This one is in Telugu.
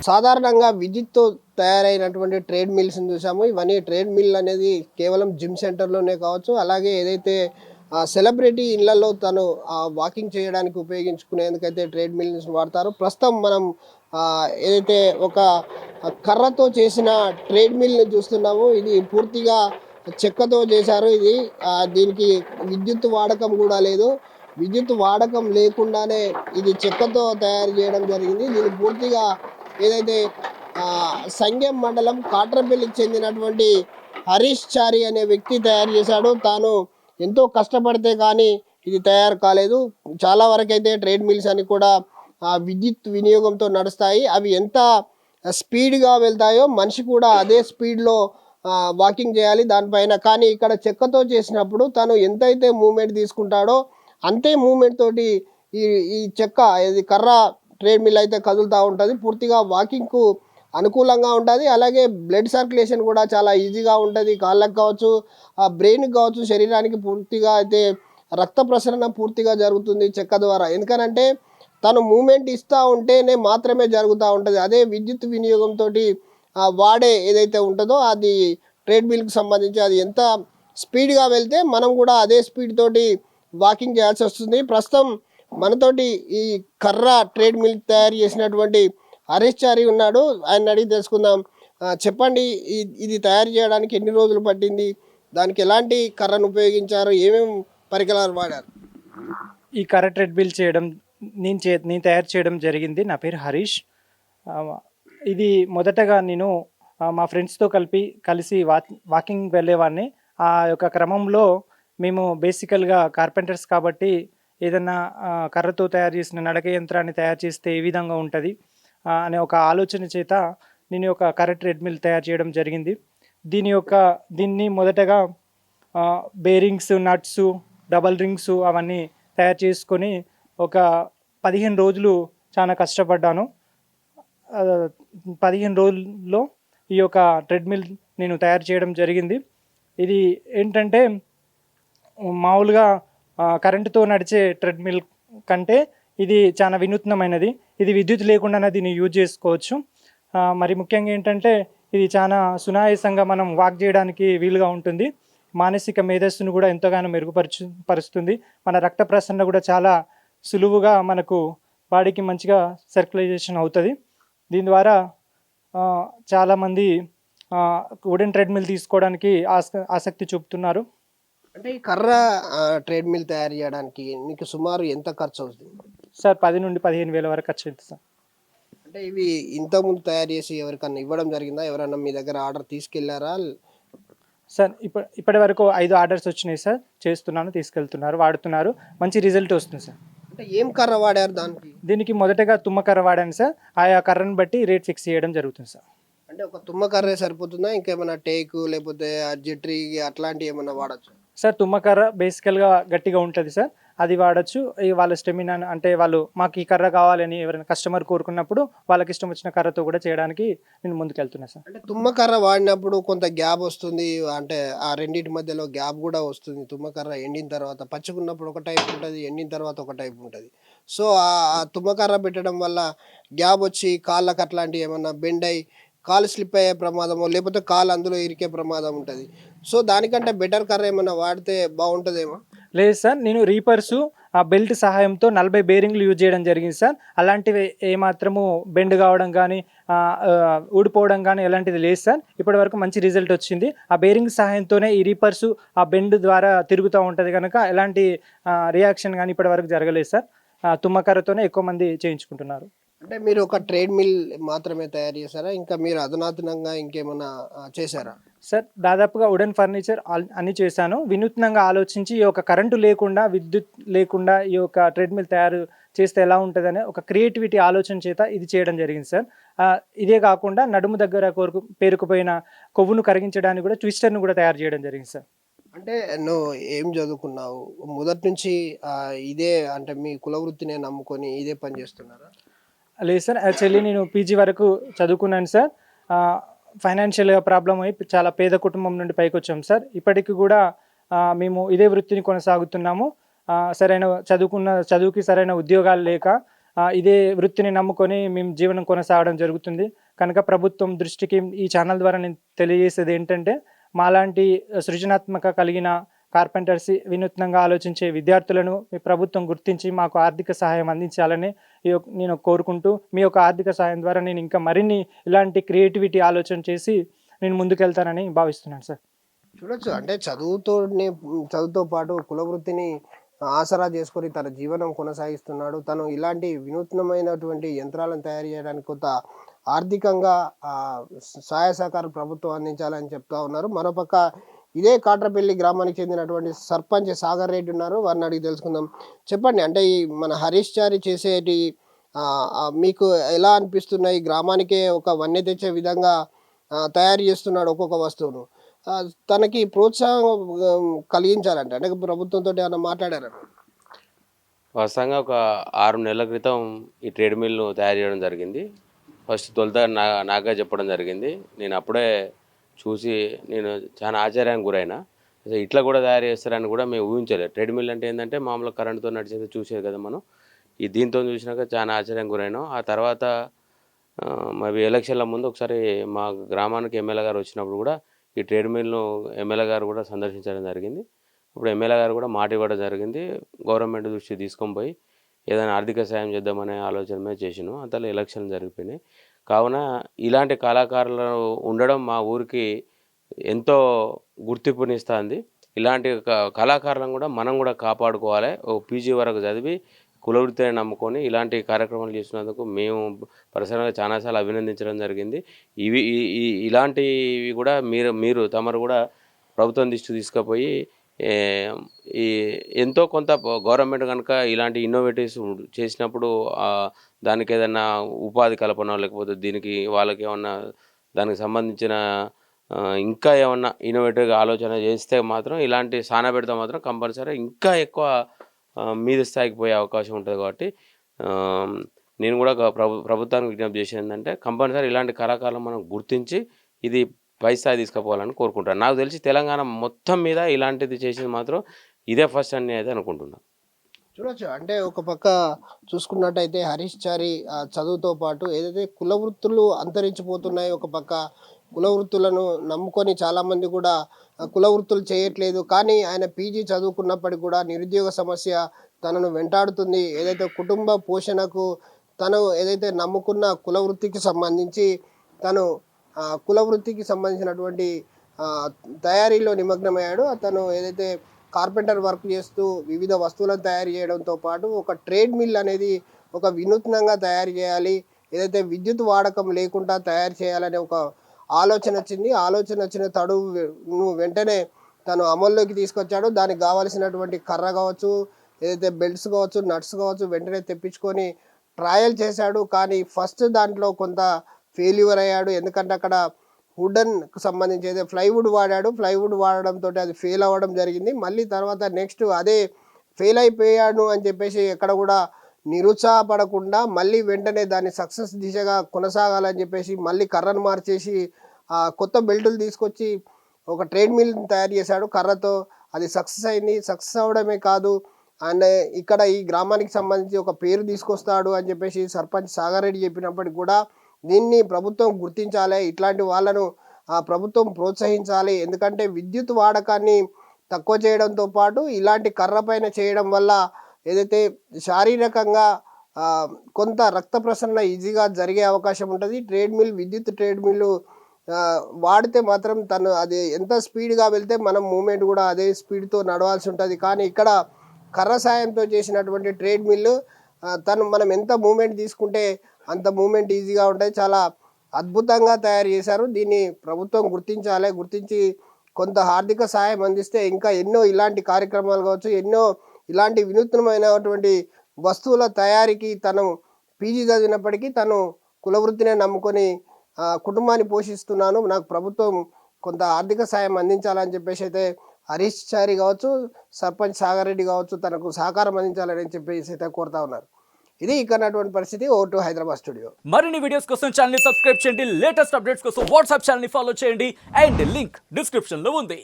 సాధారణంగా విద్యుత్తో తయారైనటువంటి ట్రేడ్ మిల్స్ని చూసాము. ఇవన్నీ ట్రేడ్ మిల్ అనేది కేవలం జిమ్ సెంటర్‌లోనే కావచ్చు, అలాగే ఏదైతే సెలబ్రిటీ ఇళ్లలో తను వాకింగ్ చేయడానికి ఉపయోగించుకునేందుకైతే ట్రేడ్ మిల్స్‌ని వాడతారో, ప్రస్తుతం మనం ఏదైతే ఒక కర్రతో చేసిన ట్రేడ్ మిల్‌ని చూస్తున్నామో, ఇది పూర్తిగా చెక్కతో చేశారు. ఇది దీనికి విద్యుత్ వాడకం కూడా లేదు. విద్యుత్ వాడకం లేకుండానే ఇది చెక్కతో తయారు చేయడం జరిగింది. దీన్ని పూర్తిగా ఏదైతే సంగెం మండలం కాట్రపల్లికి చెందినటువంటి హరీష్ చారి అనే వ్యక్తి తయారు చేశాడు. తాను ఎంతో కష్టపడితే కానీ ఇది తయారు కాలేదు. చాలా వరకు అయితే ట్రేడ్ మిల్స్ అని కూడా విద్యుత్ వినియోగంతో నడుస్తాయి. అవి ఎంత స్పీడ్గా వెళ్తాయో మనిషి కూడా అదే స్పీడ్లో వాకింగ్ చేయాలి దానిపైన. కానీ ఇక్కడ చెక్కతో చేసినప్పుడు తను ఎంతైతే మూమెంట్ తీసుకుంటాడో అంతే మూమెంట్ తోటి ఈ ఈ చెక్క ఇది కర్ర ట్రేడ్ మిల్ అయితే కదులుతూ ఉంటుంది. పూర్తిగా వాకింగ్కు అనుకూలంగా ఉంటుంది. అలాగే బ్లడ్ సర్క్యులేషన్ కూడా చాలా ఈజీగా ఉంటుంది. కాళ్ళకు కావచ్చు, బ్రెయిన్కి కావచ్చు, శరీరానికి పూర్తిగా అయితే రక్త ప్రసరణ పూర్తిగా జరుగుతుంది చెక్క ద్వారా. ఎందుకనంటే తను మూమెంట్ ఇస్తూ ఉంటేనే మాత్రమే జరుగుతూ ఉంటుంది. అదే విద్యుత్ వినియోగంతో వాడే ఏదైతే ఉంటుందో అది ట్రేడ్ మిల్కి సంబంధించి అది ఎంత స్పీడ్గా వెళ్తే మనం కూడా అదే స్పీడ్ తోటి వాకింగ్ చేయాల్సి వస్తుంది. ప్రస్తుతం మనతోటి ఈ కర్ర ట్రేడ్ మిల్ తయారు చేసినటువంటి హరీష్ చారి ఉన్నాడు. ఆయన అడిగి తెలుసుకుందాం. చెప్పండి, ఇది తయారు చేయడానికి ఎన్ని రోజులు పట్టింది, దానికి ఎలాంటి కర్రను ఉపయోగించారు, ఏమేమి పరికరాలు వాడారు? ఈ కర్ర ట్రేడ్ మిల్ చేయడం నేను తయారు చేయడం జరిగింది. నా పేరు హరీష్. ఇది మొదటగా నేను మా ఫ్రెండ్స్తో కలిసి వాకింగ్ వెళ్ళేవాడిని. ఆ యొక్క క్రమంలో మేము బేసికల్గా కార్పెంటర్స్ కాబట్టి ఏదన్నా కర్రతో తయారు చేసిన నడక యంత్రాన్ని తయారు చేస్తే ఏ విధంగా ఉంటుంది అనే ఒక ఆలోచన చేత నేను ఒక కర్ర ట్రేడ్ మిల్ తయారు చేయడం జరిగింది. దీన్ని మొదటగా బేరింగ్స్, నట్స్, డబల్ రింగ్స్ అవన్నీ తయారు చేసుకొని ఒక 15 రోజులు చాలా కష్టపడ్డాను. 15 రోజుల్లో ఈ యొక్క ట్రెడ్మిల్ నేను తయారు చేయడం జరిగింది. ఇది ఏంటంటే మామూలుగా కరెంటుతో నడిచే ట్రెడ్మిల్ కంటే ఇది చాలా వినూత్నమైనది. ఇది విద్యుత్ లేకుండానే దీన్ని యూజ్ చేసుకోవచ్చు. మరి ముఖ్యంగా ఏంటంటే ఇది చాలా సునాయాసంగా మనం వాక్ చేయడానికి వీలుగా ఉంటుంది. మానసిక మేధస్సును కూడా ఎంతగానో పరుస్తుంది. మన రక్త ప్రసరణ కూడా చాలా సులువుగా మనకు బాడీకి మంచిగా సర్క్యులేషన్ అవుతుంది. దీని ద్వారా చాలామంది వుడెన్ ట్రెడ్మిల్ తీసుకోవడానికి ఆసక్తి చూపుతున్నారు. అంటే ఈ కర్ర ట్రేడ్ మిల్ తయారు చేయడానికి మీకు సుమారు ఎంత ఖర్చు అవుతుంది? సార్ 10 నుండి 15 వేల వరకు ఖర్చు అవుతుంది సార్. అంటే ఇవి ఇంతకుముందు తయారు చేసి ఎవరికన్నా ఇవ్వడం జరిగిందా? ఎవరన్నా మీ దగ్గర ఆర్డర్ తీసుకెళ్లారా? సార్ ఇప్పటి వరకు 5 ఆర్డర్స్ వచ్చినాయి సార్. చేస్తున్నాను, తీసుకెళ్తున్నారు, వాడుతున్నారు, మంచి రిజల్ట్ వస్తుంది సార్. అంటే ఏం కర్ర వాడారు దానికి? దీనికి మొదటగా తుమ్మ కర్ర వాడాను సార్. ఆయా కర్రను బట్టి రేట్ ఫిక్స్ చేయడం జరుగుతుంది సార్. అంటే ఒక తుమ్మ కర్రే సరిపోతుందా? ఇంకేమైనా టేకు లేకపోతే జెట్రీ అట్లాంటివి ఏమైనా వాడచ్చు? సార్ తుమ్మకర్ర బేసికల్గా గట్టిగా ఉంటుంది సార్, అది వాడచ్చు. వాళ్ళ స్టెమినా అంటే వాళ్ళు మాకు ఈ కర్ర కావాలని ఎవరైనా కస్టమర్ కోరుకున్నప్పుడు వాళ్ళకి ఇష్టం వచ్చిన కర్రతో కూడా చేయడానికి నేను ముందుకెళ్తున్నాను సార్. అంటే తుమ్మ కర్ర వాడినప్పుడు కొంత గ్యాప్ వస్తుంది, అంటే ఆ రెండింటి మధ్యలో గ్యాప్ కూడా వస్తుంది. తుమ్మ కర్ర ఎండిన తర్వాత పచ్చుకున్నప్పుడు ఒక టైప్ ఉంటుంది, ఎండిన తర్వాత ఒక టైప్ ఉంటుంది. సో ఆ తుమ్మ కర్ర పెట్టడం వల్ల గ్యాప్ వచ్చి కాళ్ళకు అట్లాంటివి ఏమన్నా బెండ్ అయ్యి కాలు స్లిప్ అయ్యే ప్రమాదము, లేకపోతే కాలు అందులో ఇరికే ప్రమాదం ఉంటుంది. సో దానికంటే బెటర్ కర్ర ఏమైనా వాడితే బాగుంటుందేమో? లేదు సార్, నేను రీపర్సు ఆ బెల్ట్ సహాయంతో 40 బేరింగ్లు యూజ్ చేయడం జరిగింది సార్. అలాంటివి ఏమాత్రము బెండ్ కావడం కానీ ఊడిపోవడం కానీ ఎలాంటిది లేదు సార్. ఇప్పటి వరకు మంచి రిజల్ట్ వచ్చింది. ఆ బేరింగ్ సహాయంతోనే ఈ రీపర్సు ఆ బెండ్ ద్వారా తిరుగుతూ ఉంటుంది కనుక ఎలాంటి రియాక్షన్ కానీ ఇప్పటి వరకు జరగలేదు సార్. తుమ్మకర్రతోనే ఎక్కువ మంది చేయించుకుంటున్నారు. అంటే మీరు ఒక ట్రేడ్ మిల్ మాత్రమే తయారు చేశారా? ఇంకా మీరు అధునాతనంగా ఇంకేమైనా చేశారా? సార్ దాదాపుగా వుడెన్ ఫర్నిచర్ అన్ని చేశాను. వినూత్నంగా ఆలోచించి ఈ యొక్క కరెంటు లేకుండా, విద్యుత్ లేకుండా ఈ యొక్క ట్రెడ్మిల్ తయారు చేస్తే ఎలా ఉంటుందనే ఒక క్రియేటివిటీ ఆలోచన చేత ఇది చేయడం జరిగింది సార్. ఇదే కాకుండా నడుము దగ్గర పేరుకుపోయిన కొవ్వును కరిగించడానికి కూడా ట్విస్టర్ను కూడా తయారు చేయడం జరిగింది సార్. అంటే నువ్వు ఏం చదువుకున్నావు? మొదటి నుంచి ఇదే అంటే మీ కుల వృత్తినే నమ్ముకొని ఇదే పని చేస్తున్నారా? లేదు సార్, యాక్చువల్లీ నేను పీజీ వరకు చదువుకున్నాను సార్. ఫైనాన్షియల్గా ప్రాబ్లం అయి చాలా పేద కుటుంబం నుండి పైకి వచ్చాం సార్. ఇప్పటికి కూడా మేము ఇదే వృత్తిని కొనసాగుతున్నాము. చదువుకి సరైన ఉద్యోగాలు లేక ఇదే వృత్తిని నమ్ముకొని మేము జీవనం కొనసాగడం జరుగుతుంది. కనుక ప్రభుత్వం దృష్టికి ఈ ఛానల్ ద్వారా నేను తెలియజేసేది ఏంటంటే, మాలాంటి సృజనాత్మక కలిగిన కార్పెంటర్స్, వినూత్నంగా ఆలోచించే విద్యార్థులను మీ ప్రభుత్వం గుర్తించి మాకు ఆర్థిక సహాయం అందించాలని నేను కోరుకుంటూ, మీ యొక్క ఆర్థిక సహాయం ద్వారా నేను ఇంకా మరిన్ని ఇలాంటి క్రియేటివిటీ ఆలోచన చేసి నేను ముందుకెళ్తానని భావిస్తున్నాను సార్. చూడొచ్చు, అంటే చదువుతో పాటు కుల వృత్తిని ఆసరా చేసుకొని తన జీవనం కొనసాగిస్తున్నాడు. తను ఇలాంటి వినూత్నమైనటువంటి యంత్రాలను తయారు చేయడానికి కొంత ఆర్థికంగా సహాయ సహకారం ప్రభుత్వం అందించాలని చెప్తా ఉన్నారు. మరోపక్క ఇదే కాట్రపల్లి గ్రామానికి చెందినటువంటి సర్పంచ్ సాగర్ రెడ్డి ఉన్నారు. వారిని అడిగి తెలుసుకుందాం. చెప్పండి, అంటే ఈ మన హరీష్ చారి చేసేటి మీకు ఎలా అనిపిస్తున్నాయి? గ్రామానికే ఒక వన్నె తెచ్చే విధంగా తయారు చేస్తున్నాడు ఒక్కొక్క వస్తువును. తనకి ప్రోత్సాహం కలిగించాలంటే అంటే ప్రభుత్వంతో ఏమైనా మాట్లాడారా? వాస్తవంగా ఒక 6 నెలల క్రితం ఈ ట్రేడ్ మిల్ను తయారు చేయడం జరిగింది. ఫస్ట్ తొలుత నాకే చెప్పడం జరిగింది. నేను అప్పుడే చూసి నేను చాలా ఆశ్చర్యానికి గురైన. అసలు ఇట్లా కూడా తయారు చేస్తారని కూడా మేము ఊహించలేదు. ట్రేడ్ మిల్ అంటే ఏంటంటే మామూలుగా కరెంటుతో నడిచేది చూసేది కదా మనం. ఈ దీంతో చూసినాక చాలా ఆశ్చర్యానికి గురైనాం. ఆ తర్వాత మరి ఎలక్షన్ల ముందు ఒకసారి మా గ్రామానికి ఎమ్మెల్యే గారు వచ్చినప్పుడు కూడా ఈ ట్రేడ్ మిల్ను ఎమ్మెల్యే గారు కూడా సందర్శించడం జరిగింది. ఇప్పుడు ఎమ్మెల్యే గారు కూడా మాట ఇవ్వడం జరిగింది. గవర్నమెంట్ దృష్టి తీసుకొని పోయి ఏదైనా ఆర్థిక సాయం చేద్దామనే ఆలోచన మీద చేసినాం. అంతలో ఎలక్షన్లు జరిగిపోయినాయి. కావున ఇలాంటి కళాకారులు ఉండడం మా ఊరికి ఎంతో గుర్తింపునిస్తుంది. ఇలాంటి కళాకారులను కూడా మనం కూడా కాపాడుకోవాలి. ఓ పీజీ వరకు చదివి కులవృత్తిని నమ్ముకొని ఇలాంటి కార్యక్రమాలు చేసినందుకు మేము పర్సనల్గా చాలాసార్లు అభినందించడం జరిగింది. ఇలాంటివి కూడా మీరు తమరు కూడా ప్రభుత్వం దృష్టి తీసుకుపోయి ఈ ఎంతో కొంత గవర్నమెంట్ కనుక ఇలాంటి ఇన్నోవేటివ్స్ చేసినప్పుడు దానికి ఏదైనా ఉపాధి కల్పన లేకపోతే దీనికి వాళ్ళకి ఏమన్నా దానికి సంబంధించిన ఇంకా ఏమన్నా ఇన్నోవేటివ్గా ఆలోచన చేస్తే మాత్రం ఇలాంటి సానబెడితే మాత్రం కంపల్సరీ ఇంకా ఎక్కువ మీద స్థాయికి పోయే అవకాశం ఉంటుంది. కాబట్టి నేను కూడా ప్రభుత్వానికి విజ్ఞప్తి చేసేది ఏంటంటే కంపల్సరీ ఇలాంటి కళాకారులను మనం గుర్తించి ఇది పై స్థాయి తీసుకుపోవాలని కోరుకుంటాను. నాకు తెలిసి తెలంగాణ మొత్తం మీద ఇలాంటిది చేసేది మాత్రం ఇదే ఫస్ట్ అని అయితే అనుకుంటున్నాను. చూడొచ్చు, అంటే ఒక పక్క చూసుకున్నట్టయితే హరీష్ చారి చదువుతో పాటు ఏదైతే కుల వృత్తులు అంతరించిపోతున్నాయి, ఒక పక్క కుల వృత్తులను నమ్ముకొని చాలామంది కూడా కుల వృత్తులు చేయట్లేదు. కానీ ఆయన పీజీ చదువుకున్నప్పటికి కూడా నిరుద్యోగ సమస్య తనను వెంటాడుతుంది. ఏదైతే కుటుంబ పోషణకు తను ఏదైతే నమ్ముకున్న కుల వృత్తికి సంబంధించి తను కుల వృత్తికి సంబంధించినటువంటి తయారీలో నిమగ్నమయ్యాడు. అతను ఏదైతే కార్పెంటర్ వర్క్ చేస్తూ వివిధ వస్తువులను తయారు చేయడంతో పాటు ఒక ట్రేడ్ మిల్ అనేది ఒక వినూత్నంగా తయారు చేయాలి, ఏదైతే విద్యుత్ వాడకం లేకుండా తయారు చేయాలనే ఒక ఆలోచన వచ్చింది. ఆలోచన వచ్చిన తడును వెంటనే తను అమల్లోకి తీసుకొచ్చాడు. దానికి కావాల్సినటువంటి కర్ర కావచ్చు, ఏదైతే బెల్ట్స్ కావచ్చు, నట్స్ కావచ్చు వెంటనే తెప్పించుకొని ట్రయల్ చేశాడు. కానీ ఫస్ట్ దాంట్లో కొంత ఫెయిల్యూర్ అయ్యాడు. ఎందుకంటే అక్కడ వుడన్కు సంబంధించి అయితే ప్లైవుడ్ వాడాడు. ప్లైవుడ్ వాడడంతో అది ఫెయిల్ అవ్వడం జరిగింది. మళ్ళీ తర్వాత నెక్స్ట్ అదే ఫెయిల్ అయిపోయాడు అని చెప్పేసి ఎక్కడ కూడా నిరుత్సాహపడకుండా మళ్ళీ వెంటనే దాన్ని సక్సెస్ దిశగా కొనసాగాలని చెప్పేసి మళ్ళీ కర్రను మార్చేసి కొత్త బెల్టులు తీసుకొచ్చి ఒక ట్రేడ్ మిల్ తయారు చేశాడు కర్రతో. అది సక్సెస్ అయింది. సక్సెస్ అవ్వడమే కాదు, అండ్ ఇక్కడ ఈ గ్రామానికి సంబంధించి ఒక పేరు తీసుకొస్తాడు అని చెప్పేసి సర్పంచ్ సాగర్ రెడ్డి చెప్పినప్పటికి కూడా దీన్ని ప్రభుత్వం గుర్తించాలి, ఇట్లాంటి వాళ్ళను ప్రభుత్వం ప్రోత్సహించాలి. ఎందుకంటే విద్యుత్ వాడకాన్ని తక్కువ చేయడంతో పాటు ఇలాంటి కర్ర పైన చేయడం వల్ల ఏదైతే శారీరకంగా కొంత రక్త ప్రసరణ ఈజీగా జరిగే అవకాశం ఉంటుంది. విద్యుత్ ట్రేడ్ మిల్లు వాడితే మాత్రం తను అది ఎంత స్పీడ్గా వెళ్తే మనం మూమెంట్ కూడా అదే స్పీడ్తో నడవాల్సి ఉంటుంది. కానీ ఇక్కడ కర్ర సాయంతో చేసినటువంటి ట్రేడ్ మిల్లు మనం ఎంత మూమెంట్ తీసుకుంటే అంత మూమెంట్ ఈజీగా ఉంటుంది. చాలా అద్భుతంగా తయారు చేశారు. దీన్ని ప్రభుత్వం గుర్తించాలి. గుర్తించి కొంత ఆర్థిక సహాయం అందిస్తే ఇంకా ఎన్నో ఇలాంటి కార్యక్రమాలు కావచ్చు, ఎన్నో ఇలాంటి వినూత్నమైనటువంటి వస్తువుల తయారీకి తను పీజీ చదివినప్పటికీ తను కులవృత్తినే నమ్ముకొని కుటుంబాన్ని పోషిస్తున్నాను, నాకు ప్రభుత్వం కొంత ఆర్థిక సాయం అందించాలని చెప్పేసి అయితే హరీష్ చారి కావచ్చు, సర్పంచ్ సాగర్ రెడ్డి కావచ్చు తనకు సహకారం అందించాలని చెప్పేసి అయితే కోరుతా ఉన్నారు. ఇది ఇక్కడ పరిస్థితి. Vote Hyderabad studio. మరిన్ని వీడియోస్ కోసం ఛానల్ ని సబ్స్క్రైబ్ చేయండి, లేటెస్ట్ అప్డేట్స్ కోసం వాట్సాప్ ఛానల్ ని ఫాలో చేయండి అండ్ లింక్ డిస్క్రిప్షన్ లో ఉంది.